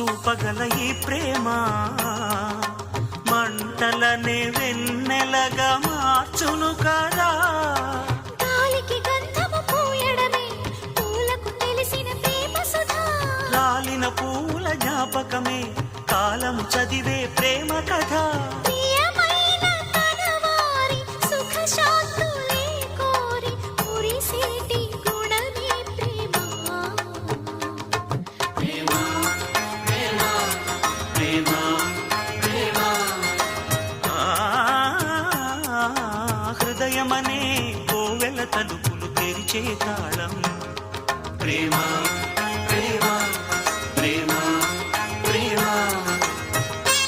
చూపగల ఈ ప్రేమ మంటలనే వెన్నెలగా మార్చును కదా. గాలికి గంధము పూయడమే పూలకు తెలిసిన ప్రేమ సుధా. రాలిన పూల జ్ఞాపకమే కాలము చదివే ప్రేమ కథ. ప్రియమైన తనవారి సుఖ శాంతులే కోరి మురిసేటి గుణమే ప్రేమ. ప్రేమ ప్రేమ ప్రేమ ప్రేమ హృదయమనే కోవెల తలుపులు తెరిచే తాళం ప్రేమ.